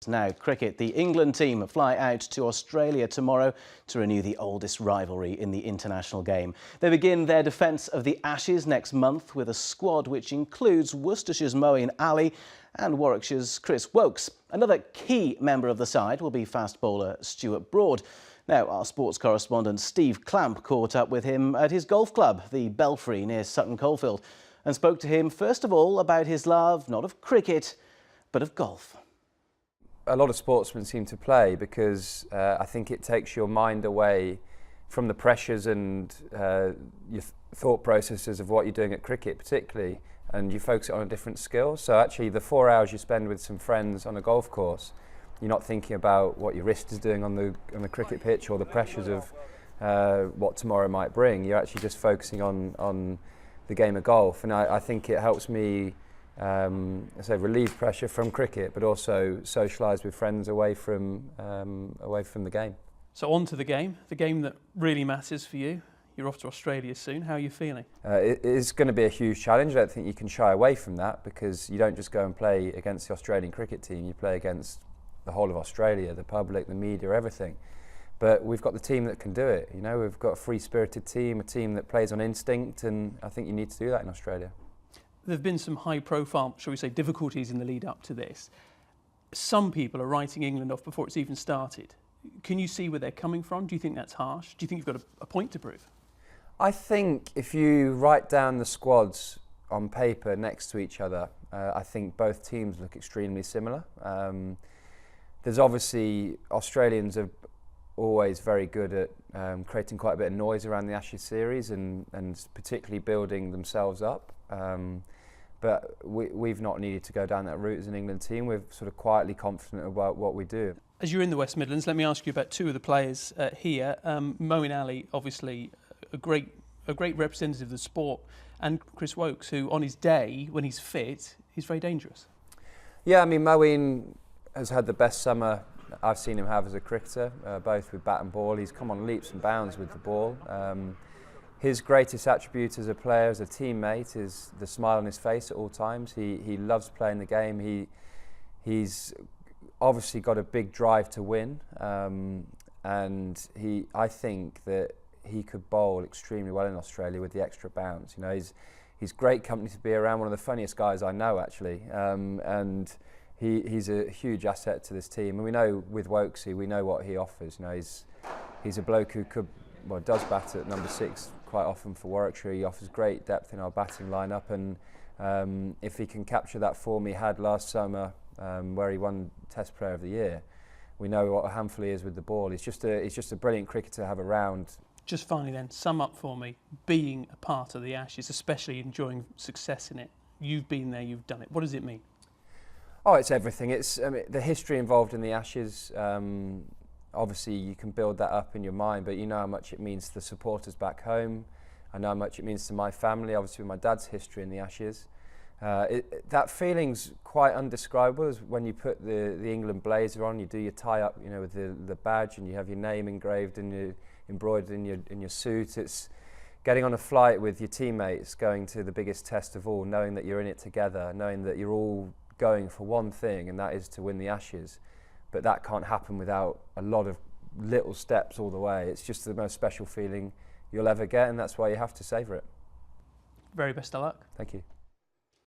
Stuarts. Now, cricket. The England team fly out to Australia tomorrow to renew the oldest rivalry in the international game. They begin their defence of the Ashes next month with a squad which includes Worcestershire's Moeen Ali and Warwickshire's Chris Woakes. Another key member of the side will be fast bowler Stuart Broad. Now, our sports correspondent Steve Clamp caught up with him at his golf club, the Belfry, near Sutton Coldfield, and spoke to him first of all about his love, not of cricket, but of golf. A lot of sportsmen seem to play because I think it takes your mind away from the pressures and your thought processes of what you're doing at cricket particularly, and you focus it on a different skill. So actually the 4 hours you spend with some friends on a golf course, you're not thinking about what your wrist is doing on the cricket pitch or the pressures of what tomorrow might bring. You're actually just focusing on the game of golf, and I think it helps me relieve pressure from cricket, but also socialise with friends away from the game. So on to the game that really matters for you. You're off to Australia soon. How are you feeling? It is going to be a huge challenge. I don't think you can shy away from that, because you don't just go and play against the Australian cricket team, you play against the whole of Australia, the public, the media, everything. But we've got the team that can do it. You know, we've got a free-spirited team, a team that plays on instinct, and I think you need to do that in Australia. There have been some high-profile, shall we say, difficulties in the lead up to this. Some people are writing England off before it's even started. Can you see where they're coming from? Do you think that's harsh? Do you think you've got a point to prove? I think if you write down the squads on paper next to each other, I think both teams look extremely similar. There's obviously, Australians are always very good at creating quite a bit of noise around the Ashes series and particularly building themselves up. But we've not needed to go down that route as an England team. We're sort of quietly confident about what we do. As you're in the West Midlands, let me ask you about two of the players here. Moeen Ali, obviously a great representative of the sport, and Chris Woakes, who on his day, when he's fit, he's very dangerous. Yeah, I mean, Moeen has had the best summer I've seen him have as a cricketer, both with bat and ball. He's come on leaps and bounds with the ball. His greatest attribute as a player, as a teammate, is the smile on his face at all times. He loves playing the game. He's obviously got a big drive to win, and I think that he could bowl extremely well in Australia with the extra bounce. You know, he's great company to be around. One of the funniest guys I know, actually, and he's a huge asset to this team. And we know with Woakesy, we know what he offers. You know, he's a bloke who does bat at number 6 quite often for Warwickshire. He offers great depth in our batting lineup, and if he can capture that form he had last summer, where he won Test Player of the Year, we know what a handful he is with the ball. He's just a brilliant cricketer to have around. Just finally then, sum up for me, being a part of the Ashes, especially enjoying success in it. You've been there, you've done it. What does it mean? Oh, it's everything. It's the history involved in the Ashes. Obviously, you can build that up in your mind, but you know how much it means to the supporters back home. I know how much it means to my family, obviously with my dad's history in the Ashes. That feeling's quite undescribable. Is when you put the England blazer on, you do your tie-up, you know, with the badge, and you have your name engraved and embroidered in your suit. It's getting on a flight with your teammates, going to the biggest test of all, knowing that you're in it together, knowing that you're all going for one thing, and that is to win the Ashes. But that can't happen without a lot of little steps all the way. It's just the most special feeling you'll ever get, and that's why you have to savour it. Very best of luck. Thank you.